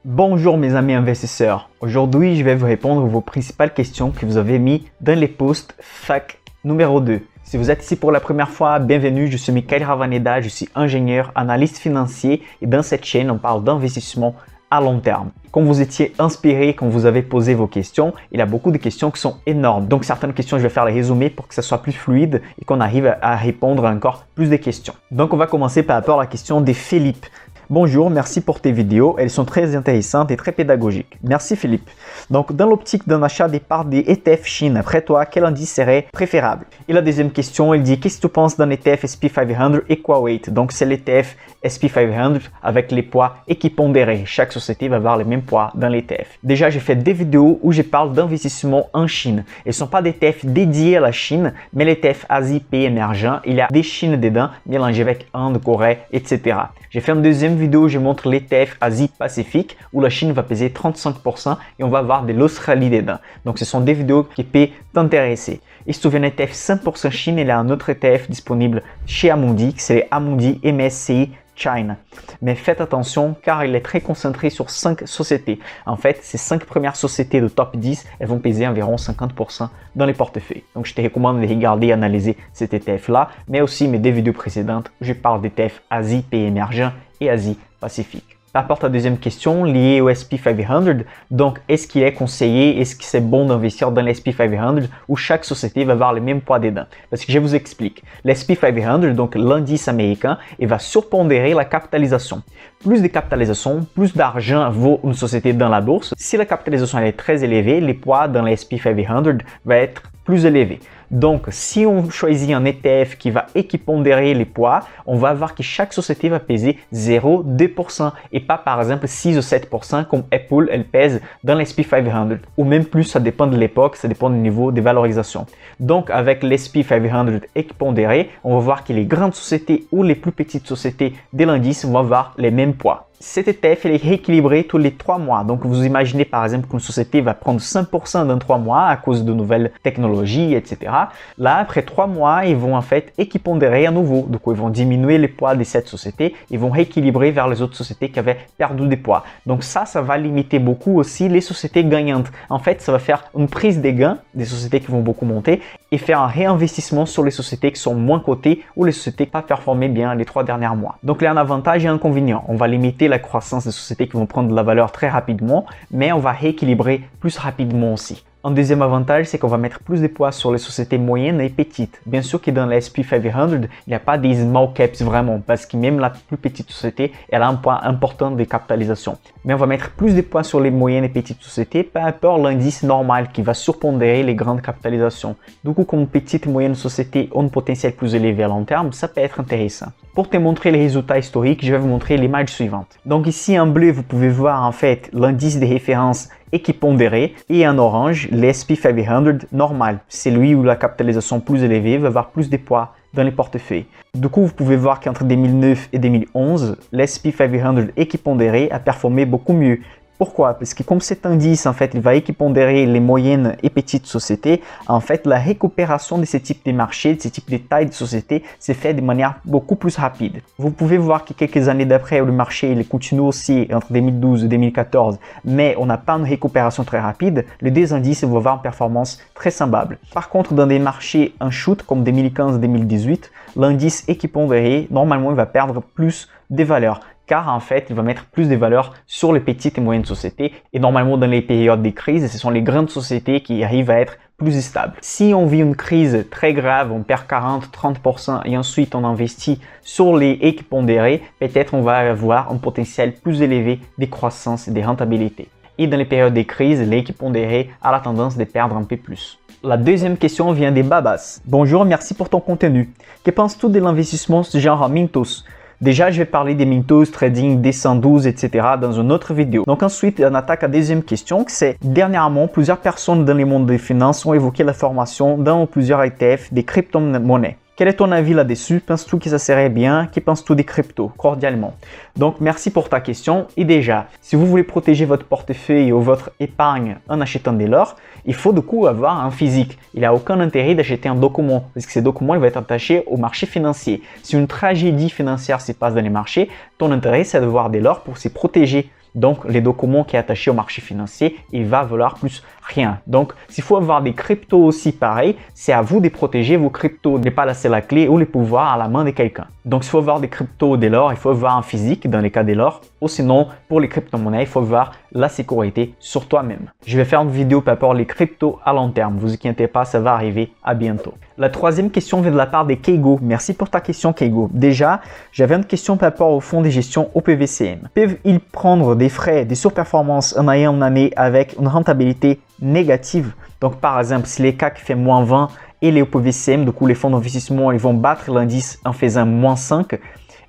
Bonjour mes amis investisseurs, aujourd'hui je vais vous répondre à vos principales questions que vous avez mis dans les posts FAQ numéro 2. Si vous êtes ici pour la première fois, bienvenue, je suis Mikhail Ravaneda, je suis ingénieur, analyste financier et dans cette chaîne on parle d'investissement à long terme. Quand vous étiez inspiré, quand vous avez posé vos questions, il y a beaucoup de questions qui sont énormes. Donc certaines questions, je vais faire les résumés pour que ça soit plus fluide et qu'on arrive à répondre à encore plus de questions. Donc on va commencer par rapport à la question de Philippe. Bonjour, merci pour tes vidéos, elles sont très intéressantes et très pédagogiques. Merci Philippe. Donc dans l'optique d'un achat des parts des ETF Chine, après toi, quel indice serait préférable? Et la deuxième question, il dit qu'est-ce que tu penses d'un ETF SP500 Equaweight? Donc c'est l'ETF SP500 avec les poids équipondérés. Chaque société va avoir le même poids dans l'ETF. Déjà, j'ai fait des vidéos où je parle d'investissement en Chine. Ils ne sont pas des ETF dédiés à la Chine, mais l'ETF Asie pays émergents. Il y a des Chines dedans, mélangés avec Inde, Corée, etc. J'ai fait une deuxième vidéo où je montre l'ETF Asie-Pacifique où la Chine va peser 35% et on va avoir de l'Australie dedans. Donc ce sont des vidéos qui peuvent t'intéresser. Et si tu veux un ETF 100% Chine, il y a un autre ETF disponible chez Amundi, c'est le Amundi MSCI China. Mais faites attention car il est très concentré sur 5 sociétés. En fait, ces 5 premières sociétés de top 10, elles vont peser environ 50% dans les portefeuilles. Donc je te recommande de regarder et analyser cet ETF-là, mais aussi mes 2 vidéos précédentes où je parle d'ETF Asie pays émergents et Asie Pacifique. Par rapport à la deuxième question liée au SP500, donc est-ce qu'il est conseillé, est-ce que c'est bon d'investir dans l'SP500 où chaque société va avoir le même poids dedans? Parce que je vous explique, l'SP500, donc l'indice américain, il va surpondérer la capitalisation. Plus de capitalisation, plus d'argent vaut une société dans la bourse. Si la capitalisation est très élevée, les poids dans l'SP500 va être plus élevé. Donc, si on choisit un ETF qui va équipondérer les poids, on va voir que chaque société va peser 0,2% et pas par exemple 6 ou 7% comme Apple, elle pèse dans l'SP500 ou même plus, ça dépend de l'époque, ça dépend du niveau de valorisation. Donc, avec l'SP500 équipondéré, on va voir que les grandes sociétés ou les plus petites sociétés de l'indice vont avoir les mêmes poids. Cet ETF est rééquilibré tous les 3 mois. Donc, vous imaginez par exemple qu'une société va prendre 5% dans 3 mois à cause de nouvelles technologies, etc. Là, après 3 mois, ils vont en fait équipondérer à nouveau. Donc, ils vont diminuer les poids de cette société. Ils vont rééquilibrer vers les autres sociétés qui avaient perdu des poids. Donc, ça va limiter beaucoup aussi les sociétés gagnantes. En fait, ça va faire une prise des gains des sociétés qui vont beaucoup monter et faire un réinvestissement sur les sociétés qui sont moins cotées ou les sociétés qui n'ont pas performé bien les 3 derniers mois. Donc, il y a un avantage et un inconvénient. On va limiter la croissance des sociétés qui vont prendre de la valeur très rapidement, mais on va rééquilibrer plus rapidement aussi. Un deuxième avantage, c'est qu'on va mettre plus de poids sur les sociétés moyennes et petites. Bien sûr que dans la SP500, il n'y a pas des small caps vraiment, parce que même la plus petite société, elle a un poids important de capitalisation. Mais on va mettre plus de poids sur les moyennes et petites sociétés par rapport à l'indice normal qui va surpondérer les grandes capitalisations. Du coup, comme une petite et moyenne société ont un potentiel plus élevé à long terme, ça peut être intéressant. Pour te montrer les résultats historiques, je vais vous montrer l'image suivante. Donc ici en bleu, vous pouvez voir en fait l'indice de référence équipondéré et en orange, l'SP500 normal. C'est lui où la capitalisation plus élevée va avoir plus de poids dans les portefeuilles. Du coup, vous pouvez voir qu'entre 2009 et 2011, l'SP500 équipondéré a performé beaucoup mieux. Pourquoi? Parce que comme cet indice, en fait, il va équipondérer les moyennes et petites sociétés, en fait, la récupération de ces types de marchés, de ces types de tailles de sociétés, s'est fait de manière beaucoup plus rapide. Vous pouvez voir que quelques années d'après, le marché il continue aussi entre 2012 et 2014, mais on n'a pas une récupération très rapide, les deux indices vont avoir une performance très semblable. Par contre, dans des marchés en chute comme 2015-2018, l'indice équipondéré, normalement, il va perdre plus de valeur. Car en fait, il va mettre plus de valeur sur les petites et moyennes sociétés. Et normalement, dans les périodes de crise, ce sont les grandes sociétés qui arrivent à être plus stables. Si on vit une crise très grave, on perd 40-30% et ensuite on investit sur les équipondérés, peut-être on va avoir un potentiel plus élevé de croissance et de rentabilité. Et dans les périodes de crise, l'équipondéré a la tendance de perdre un peu plus. La deuxième question vient des Babas. Bonjour, merci pour ton contenu. Que penses-tu de l'investissement genre Mintos? Déjà, je vais parler des Mintos, trading, D112, etc. dans une autre vidéo. Donc ensuite, on attaque à la deuxième question, que c'est dernièrement, plusieurs personnes dans le monde des finances ont évoqué la formation dans plusieurs ETF des crypto-monnaies. Quel est ton avis là-dessus? Penses-tu que ça serait bien? Que penses-tu des cryptos? Cordialement. Donc, merci pour ta question. Et déjà, si vous voulez protéger votre portefeuille ou votre épargne en achetant de l'or, il faut du coup avoir un physique. Il n'y a aucun intérêt d'acheter un document parce que ces documents vont être attachés au marché financier. Si une tragédie financière se passe dans les marchés, ton intérêt c'est d'avoir de l'or pour se protéger Donc, les documents qui est attaché au marché financier, il va valoir plus rien. Donc, s'il faut avoir des cryptos aussi pareil, c'est à vous de protéger vos cryptos, de ne pas laisser la clé ou les pouvoirs à la main de quelqu'un. Donc, s'il faut avoir des cryptos de l'or, il faut avoir en physique dans les cas de l'or, ou sinon, pour les crypto-monnaies, il faut avoir la sécurité sur toi-même. Je vais faire une vidéo par rapport aux cryptos à long terme. Vous inquiétez pas, ça va arriver à bientôt. La troisième question vient de la part de Keigo. Merci pour ta question, Keigo. Déjà, j'avais une question par rapport au fonds de gestion OPVCM. Peuvent-ils prendre des frais, des surperformances en ayant une année avec une rentabilité négative? Donc, par exemple, si les CAC fait moins 20 et les OPVCM, du coup, les fonds d'investissement, ils vont battre l'indice en faisant moins 5,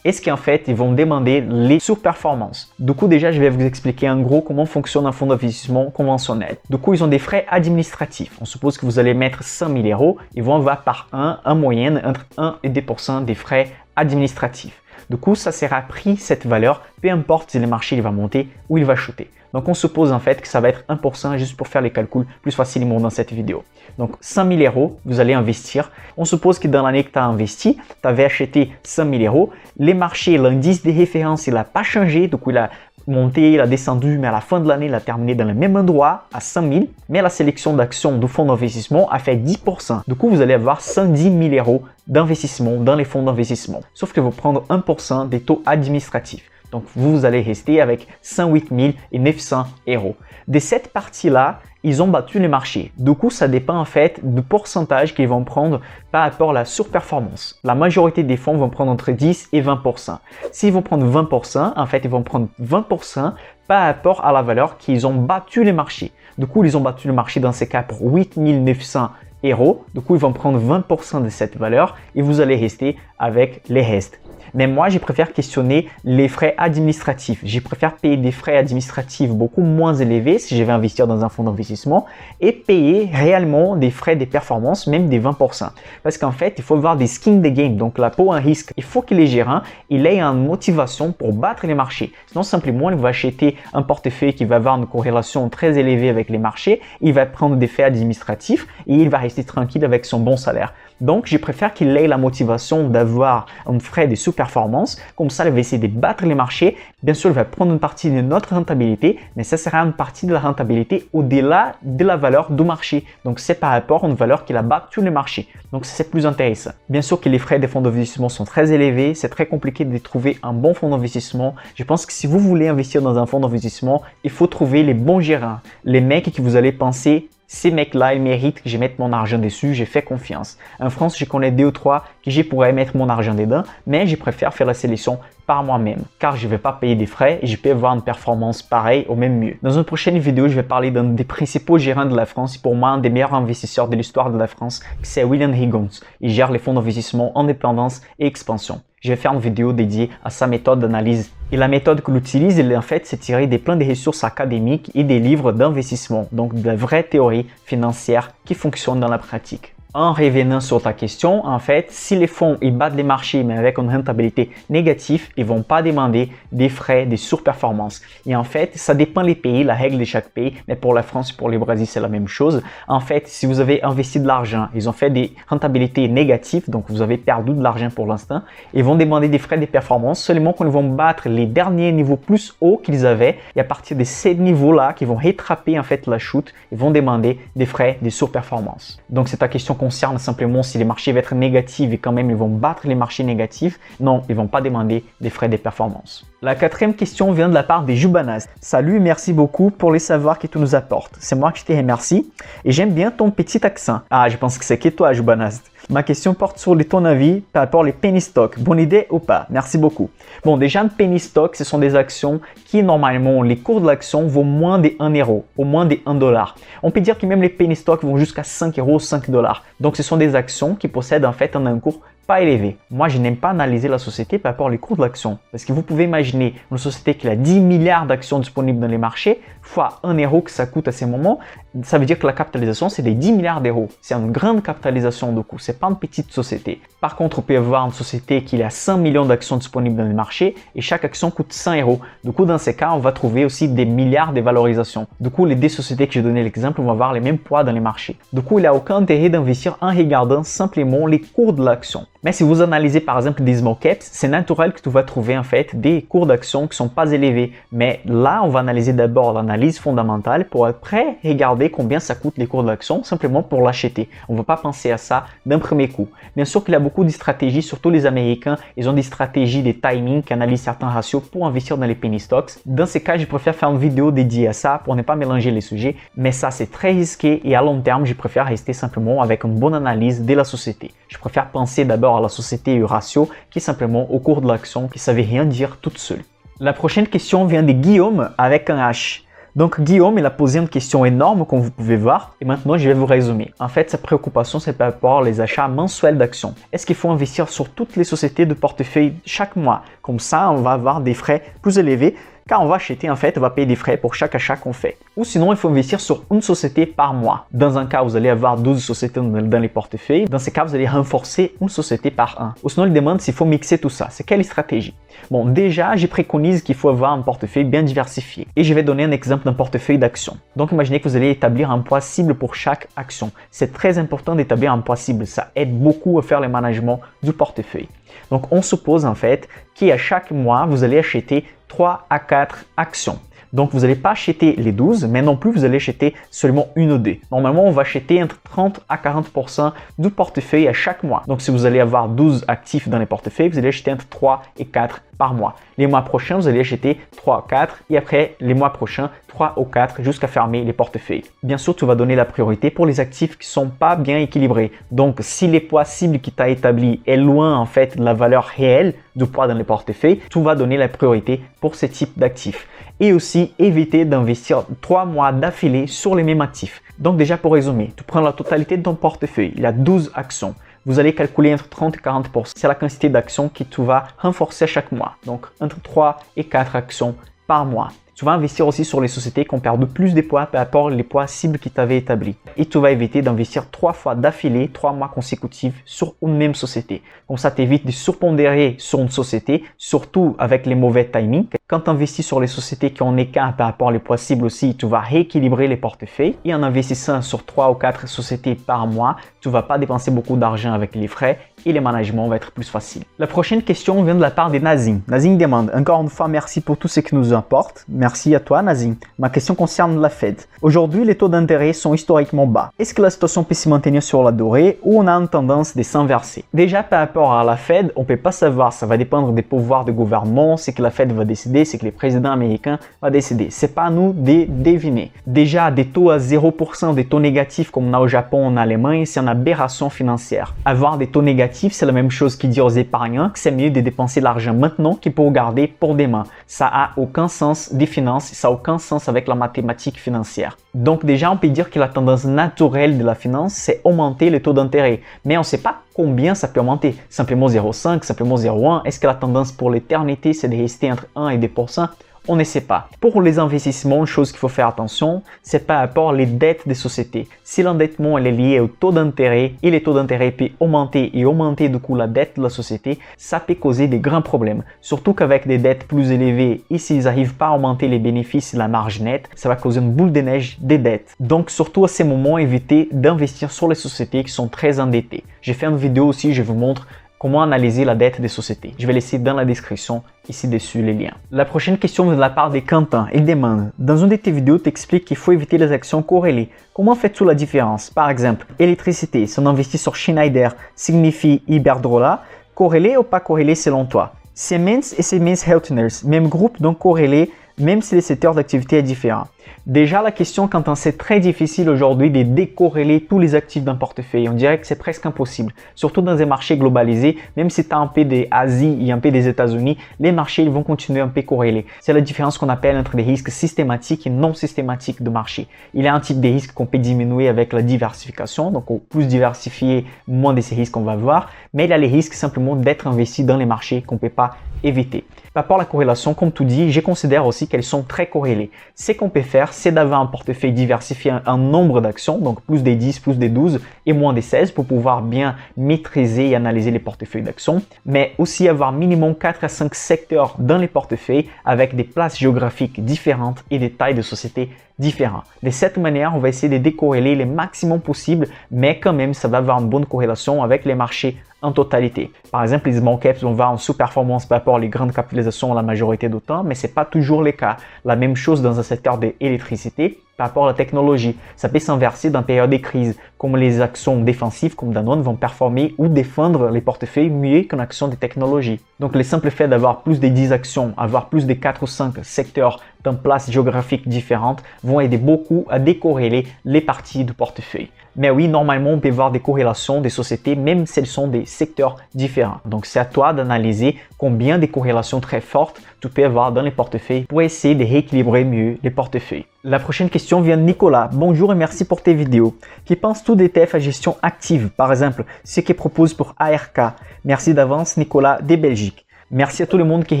est-ce qu'en fait, ils vont demander les surperformances? Du coup, déjà, je vais vous expliquer en gros comment fonctionne un fonds d'investissement conventionnel. Du coup, ils ont des frais administratifs. On suppose que vous allez mettre 100 000 euros. Ils vont avoir par en moyenne, entre 1 et 2% des frais administratifs. Du coup, ça sera pris cette valeur, peu importe si le marché il va monter ou il va chuter. Donc, on suppose en fait que ça va être 1% juste pour faire les calculs plus facilement dans cette vidéo. Donc, 100 000 euros, vous allez investir. On suppose que dans l'année que tu as investi, tu avais acheté 100 000 euros. Les marchés, l'indice de référence, il n'a pas changé. Du coup, il a monté, il a descendu, mais à la fin de l'année, il a terminé dans le même endroit à 100 000. Mais la sélection d'actions du fonds d'investissement a fait 10%. Du coup, vous allez avoir 110 000 euros d'investissement dans les fonds d'investissement. Sauf que vous prendre 1% des taux administratifs. Donc, vous allez rester avec 108 900 euros. De cette partie-là, ils ont battu les marchés. Du coup, ça dépend en fait du pourcentage qu'ils vont prendre par rapport à la surperformance. La majorité des fonds vont prendre entre 10 et 20%. S'ils vont prendre 20%, en fait, ils vont prendre 20% par rapport à la valeur qu'ils ont battu les marchés. Du coup, ils ont battu le marché dans ces cas pour 8 900 euros. Du coup, ils vont prendre 20% de cette valeur et vous allez rester avec les restes. Mais moi, je préfère questionner les frais administratifs. Je préfère payer des frais administratifs beaucoup moins élevés si je vais investir dans un fonds d'investissement et payer réellement des frais de performance, même des 20%. Parce qu'en fait, il faut avoir des skin the game, donc la peau en risque. Il faut que les gérants aient une motivation pour battre les marchés. Sinon, simplement, il va acheter un portefeuille qui va avoir une corrélation très élevée avec les marchés. Il va prendre des frais administratifs et il va rester tranquille avec son bon salaire. Donc, je préfère qu'il ait la motivation d'avoir un frais de sous-performance. Comme ça, il va essayer de battre les marchés. Bien sûr, il va prendre une partie de notre rentabilité, mais ça sera une partie de la rentabilité au-delà de la valeur du marché. Donc, c'est par rapport à une valeur qu'il a battu le marché. Donc, c'est plus intéressant. Bien sûr que les frais des fonds d'investissement sont très élevés. C'est très compliqué de trouver un bon fonds d'investissement. Je pense que si vous voulez investir dans un fonds d'investissement, il faut trouver les bons gérants, les mecs qui vous allez penser ces mecs-là, ils méritent que je mette mon argent dessus, j'ai fait confiance. En France, je connais 2 ou 3 que je pourrais mettre mon argent dedans, mais je préfère faire la sélection par moi-même, car je ne vais pas payer des frais et je peux avoir une performance pareille ou même mieux. Dans une prochaine vidéo, je vais parler d'un des principaux gérants de la France, pour moi un des meilleurs investisseurs de l'histoire de la France, c'est William Higgins. Il gère les fonds d'investissement, indépendance et expansion. Je vais faire une vidéo dédiée à sa méthode d'analyse. Et la méthode que l'utilise, en fait, c'est tirer des plein de ressources académiques et des livres d'investissement, donc de vraies théories financières qui fonctionnent dans la pratique. En revenant sur ta question, en fait, si les fonds ils battent les marchés mais avec une rentabilité négative, ils ne vont pas demander des frais de surperformance. Et en fait, ça dépend des pays, la règle de chaque pays, mais pour la France et pour le Brésil, c'est la même chose. En fait, si vous avez investi de l'argent, ils ont fait des rentabilités négatives, donc vous avez perdu de l'argent pour l'instant, ils vont demander des frais de performance seulement quand ils vont battre les derniers niveaux plus hauts qu'ils avaient. Et à partir de ces niveaux-là, qui vont rattraper en fait la chute, ils vont demander des frais de surperformance. Donc, c'est ta question concerne simplement si les marchés vont être négatifs et quand même ils vont battre les marchés négatifs. Non, ils ne vont pas demander des frais de performance. La quatrième question vient de la part de Jubanaz. Salut, merci beaucoup pour les savoirs que tu nous apportes. C'est moi qui te remercie et j'aime bien ton petit accent. Ah, je pense que c'est que toi, Jubanaz. Ma question porte sur ton avis par rapport aux penny stocks. Bonne idée ou pas? Merci beaucoup. Bon, déjà, un penny stock, ce sont des actions qui, normalement, les cours de l'action vaut moins de 1 euro, au moins de 1 dollar. On peut dire que même les penny stocks vont jusqu'à 5 euros, 5 dollars. Donc, ce sont des actions qui possèdent en fait un cours pas élevé. Moi, je n'aime pas analyser la société par rapport aux cours de l'action. Parce que vous pouvez imaginer une société qui a 10 milliards d'actions disponibles dans les marchés, fois 1 euro que ça coûte à ces moments, ça veut dire que la capitalisation, c'est des 10 milliards d'euros. C'est une grande capitalisation de coût, c'est pas une petite société. Par contre, on peut avoir une société qui a 100 millions d'actions disponibles dans les marchés et chaque action coûte 100 euros. Du coup, dans ces cas, on va trouver aussi des milliards de valorisation. Du coup, les deux sociétés que j'ai donné l'exemple vont avoir les mêmes poids dans les marchés. Du coup, il n'y a aucun intérêt d'investir en regardant simplement les cours de l'action. Mais si vous analysez par exemple des small caps, c'est naturel que tu vas trouver en fait des cours d'action qui sont pas élevés. Mais là, on va analyser d'abord l'analyse fondamentale pour après regarder combien ça coûte les cours d'action simplement pour l'acheter. On ne va pas penser à ça d'un premier coup. Bien sûr qu'il y a beaucoup de stratégies, surtout les Américains, ils ont des stratégies, des timings qui analysent certains ratios pour investir dans les penny stocks. Dans ces cas, je préfère faire une vidéo dédiée à ça pour ne pas mélanger les sujets. Mais ça, c'est très risqué et à long terme, je préfère rester simplement avec une bonne analyse de la société. Je préfère penser d'abord à la société et au ratio qui simplement au cours de l'action qui ne savait rien dire toute seule. La prochaine question vient de Guillaume avec un H. Donc Guillaume, il a posé une question énorme comme vous pouvez voir et maintenant je vais vous résumer. En fait, sa préoccupation c'est par rapport aux achats mensuels d'actions. Est-ce qu'il faut investir sur toutes les sociétés de portefeuille chaque mois? Comme ça, on va avoir des frais plus élevés car on va acheter en fait, on va payer des frais pour chaque achat qu'on fait. Ou sinon, il faut investir sur une société par mois. Dans un cas, vous allez avoir 12 sociétés dans les portefeuilles. Dans ce cas, vous allez renforcer une société par un. Ou sinon, il demande s'il faut mixer tout ça. C'est quelle stratégie? Bon, déjà, je préconise qu'il faut avoir un portefeuille bien diversifié. Et je vais donner un exemple d'un portefeuille d'actions. Donc, imaginez que vous allez établir un poids cible pour chaque action. C'est très important d'établir un poids cible. Ça aide beaucoup à faire le management du portefeuille. Donc, on suppose en fait qu'à chaque mois, vous allez acheter 3 à 4 actions. Donc, vous n'allez pas acheter les 12, mais non plus vous allez acheter seulement une ou deux. Normalement, on va acheter entre 30 à 40% du portefeuille à chaque mois. Donc, si vous allez avoir 12 actifs dans les portefeuilles, vous allez acheter entre 3 et 4 par mois. Les mois prochains, vous allez acheter 3 ou 4 et après les mois prochains, 3 ou 4 jusqu'à fermer les portefeuilles. Bien sûr, tu vas donner la priorité pour les actifs qui ne sont pas bien équilibrés. Donc, si les poids cibles qui tu as établis est loin en fait de la valeur réelle du poids dans les portefeuilles, tu vas donner la priorité pour ce type d'actifs. Et aussi éviter d'investir 3 mois d'affilée sur les mêmes actifs. Donc déjà pour résumer, tu prends la totalité de ton portefeuille, il y a 12 actions. Vous allez calculer entre 30 et 40%. C'est la quantité d'actions que tu vas renforcer chaque mois. Donc entre 3 et 4 actions par mois. Tu vas investir aussi sur les sociétés qui ont perdu plus de poids par rapport aux poids cibles qui t'avaient établis. Et tu vas éviter d'investir 3 fois d'affilée, 3 mois consécutifs sur une même société. Comme ça, tu évites de surpondérer sur une société, surtout avec les mauvais timings. Quand tu investis sur les sociétés qui ont un écart par rapport aux poids cibles aussi, tu vas rééquilibrer les portefeuilles. Et en investissant sur 3 ou 4 sociétés par mois, tu ne vas pas dépenser beaucoup d'argent avec les frais et le management va être plus facile. La prochaine question vient de la part de Nazim. Nazim demande, encore une fois, merci pour tout ce que nous apporte. Merci à toi, Nazim. Ma question concerne la Fed. Aujourd'hui, les taux d'intérêt sont historiquement bas. Est-ce que la situation peut se maintenir sur la durée ou on a une tendance de s'inverser? Déjà, par rapport à la Fed, on ne peut pas savoir. Ça va dépendre des pouvoirs du gouvernement, c'est que la Fed va décider, c'est que le président américain va décider. C'est pas à nous de deviner. Déjà, des taux à 0%, des taux négatifs comme on a au Japon, en Allemagne, c'est une aberration financière. Avoir des taux négatifs, c'est la même chose qui dit aux épargnants que c'est mieux de dépenser l'argent maintenant qu'il pour garder pour demain. Ça a aucun sens des finances, ça a aucun sens avec la mathématique financière. Donc déjà, on peut dire que la tendance naturelle de la finance, c'est augmenter les taux d'intérêt. Mais on ne sait pas combien ça peut augmenter. Simplement 0,5, simplement 0,1. Est-ce que la tendance pour l'éternité, c'est de rester entre 1 et 2%? On ne sait pas. Pour les investissements, une chose qu'il faut faire attention, c'est par rapport aux dettes des sociétés. Si l'endettement est lié au taux d'intérêt et les taux d'intérêt peuvent augmenter et augmenter du coup la dette de la société, ça peut causer des grands problèmes. Surtout qu'avec des dettes plus élevées et s'ils n'arrivent pas à augmenter les bénéfices et la marge nette, ça va causer une boule de neige des dettes. Donc surtout à ces moments, évitez d'investir sur les sociétés qui sont très endettées. J'ai fait une vidéo aussi, je vous montre comment analyser la dette des sociétés. Je vais laisser dans la description ici-dessus les liens. La prochaine question vient de la part de Quentin. Il demande, dans une de tes vidéos, tu expliques qu'il faut éviter les actions corrélées. Comment fais-tu la différence? Par exemple, électricité, si on investit sur Schneider, signifie Iberdrola, corrélé ou pas corrélé selon toi? Siemens et Siemens Healthineers, même groupe, donc corrélé, même si le secteur d'activité est différent. Déjà, la question, quand c'est très difficile aujourd'hui de décorréler tous les actifs d'un portefeuille, on dirait que c'est presque impossible. Surtout dans un marché globalisé, même si tu as un peu d'Asie et un peu des États-Unis, les marchés ils vont continuer un peu corrélés. C'est la différence qu'on appelle entre les risques systématiques et non systématiques de marché. Il y a un type de risque qu'on peut diminuer avec la diversification, donc au plus diversifié, moins de ces risques on va voir, mais il y a les risques simplement d'être investi dans les marchés qu'on ne peut pas éviter. Par rapport à la corrélation, comme tout dit, je considère aussi qu'elles sont très corrélées. Ce qu'on peut faire, c'est d'avoir un portefeuille diversifié en nombre d'actions, donc plus des 10, plus des 12 et moins des 16 pour pouvoir bien maîtriser et analyser les portefeuilles d'actions, mais aussi avoir minimum 4 à 5 secteurs dans les portefeuilles avec des places géographiques différentes et des tailles de sociétés différentes. De cette manière, on va essayer de décorréler le maximum possible, mais quand même, ça va avoir une bonne corrélation avec les marchés en totalité. Par exemple, les small caps vont avoir une sous-performance par rapport aux grandes capitalisations la majorité du temps, mais ce n'est pas toujours le cas. La même chose dans un secteur de l'électricité par rapport à la technologie. Ça peut s'inverser dans période de crise, comme les actions défensives comme Danone vont performer ou défendre les portefeuilles mieux qu'une action de technologie. Donc, le simple fait d'avoir plus de 10 actions, avoir plus de 4 ou 5 secteurs dans places géographiques différentes vont aider beaucoup à décorréler les parties du portefeuille. Mais oui, normalement, on peut voir des corrélations des sociétés, même si elles sont des secteurs différents. Donc, c'est à toi d'analyser combien de corrélations très fortes tu peux avoir dans les portefeuilles pour essayer de rééquilibrer mieux les portefeuilles. La prochaine question vient de Nicolas. Bonjour et merci pour tes vidéos. Que penses-tu d'ETF à gestion active, par exemple, ce qui propose pour ARK? Merci d'avance, Nicolas, de Belgique. Merci à tout le monde qui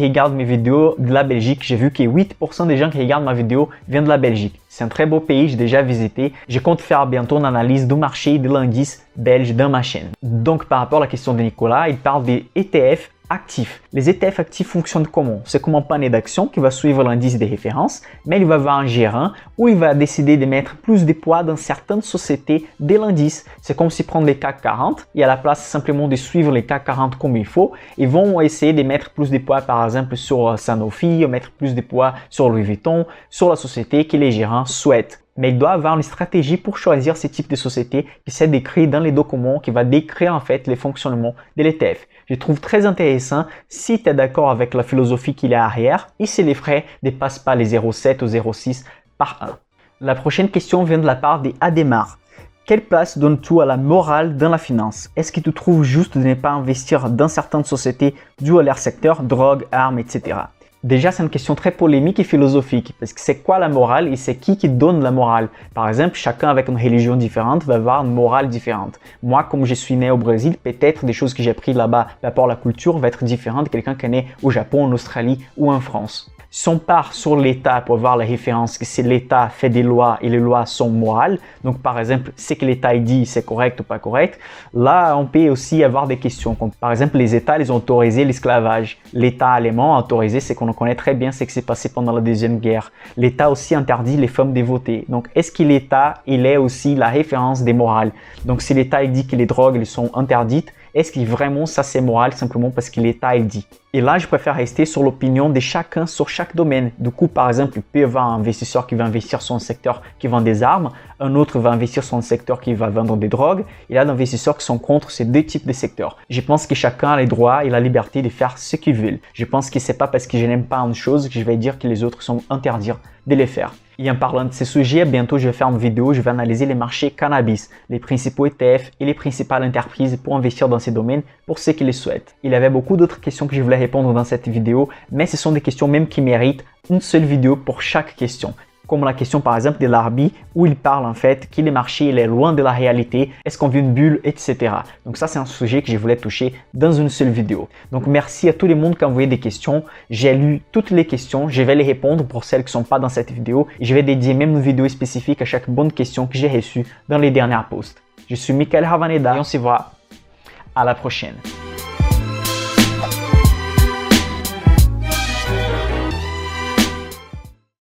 regarde mes vidéos de la Belgique. J'ai vu que 8% des gens qui regardent ma vidéo viennent de la Belgique. C'est un très beau pays, j'ai déjà visité. Je compte faire bientôt une analyse du marché de l'indice belge dans ma chaîne. Donc, par rapport à la question de Nicolas, il parle des ETF actifs. Les ETF actifs fonctionnent comment? C'est comme un panier d'actions qui va suivre l'indice des références, mais il va avoir un gérant où il va décider de mettre plus de poids dans certaines sociétés de l'indice. C'est comme si prendre les CAC 40 et à la place simplement de suivre les CAC 40 comme il faut, ils vont essayer de mettre plus de poids par exemple sur Sanofi, ou mettre plus de poids sur Louis Vuitton, sur la société que les gérants souhaitent. Mais il doit avoir une stratégie pour choisir ce type de société qui s'est décrit dans les documents, qui va décrire en fait les fonctionnements de l'ETF. Je trouve très intéressant si tu es d'accord avec la philosophie qu'il y a arrière et si les frais ne dépassent pas les 0,7 ou 0,6 par 1. La prochaine question vient de la part des Ademar. Quelle place donnes-tu à la morale dans la finance? Est-ce que tu trouves juste de ne pas investir dans certaines sociétés dues à leur secteur, drogue, armes, etc.? Déjà, c'est une question très polémique et philosophique, parce que c'est quoi la morale et c'est qui donne la morale? Par exemple, chacun avec une religion différente va avoir une morale différente. Moi, comme je suis né au Brésil, peut-être des choses que j'ai apprises là-bas par rapport à la culture va être différentes de quelqu'un qui est né au Japon, en Australie ou en France. Si on part sur l'État pour voir la référence que si l'État fait des lois et les lois sont morales, donc par exemple, ce que l'État dit, c'est correct ou pas correct, là, on peut aussi avoir des questions. Comme, par exemple, les États, ils ont autorisé l'esclavage. L'État allemand a autorisé ce qu'on connaît très bien, ce qui s'est passé pendant la Deuxième Guerre. L'État aussi interdit les femmes de voter. Donc, est-ce que l'État, il est aussi la référence des morales? Donc, si l'État, il dit que les drogues, elles sont interdites, est-ce que vraiment ça c'est moral simplement parce que l'État il dit? Et là, je préfère rester sur l'opinion de chacun sur chaque domaine. Du coup, par exemple, il peut y avoir un investisseur qui va investir sur un secteur qui vend des armes, un autre va investir sur un secteur qui va vendre des drogues. Il y a des investisseurs qui sont contre ces deux types de secteurs. Je pense que chacun a les droits et la liberté de faire ce qu'il veut. Je pense que c'est pas parce que je n'aime pas une chose que je vais dire que les autres sont interdits de les faire. Et en parlant de ces sujets, bientôt je vais faire une vidéo, je vais analyser les marchés cannabis, les principaux ETF et les principales entreprises pour investir dans ces domaines pour ceux qui les souhaitent. Il y avait beaucoup d'autres questions que je voulais répondre dans cette vidéo, mais ce sont des questions même qui méritent une seule vidéo pour chaque question. Comme la question par exemple de l'Arbi où il parle en fait que le marché il est loin de la réalité, est-ce qu'on vit une bulle, etc. Donc ça c'est un sujet que je voulais toucher dans une seule vidéo. Donc merci à tout le monde qui a envoyé des questions. J'ai lu toutes les questions, je vais les répondre pour celles qui ne sont pas dans cette vidéo et je vais dédier même une vidéo spécifique à chaque bonne question que j'ai reçue dans les derniers posts. Je suis Michael Ravaneda et on se voit à la prochaine.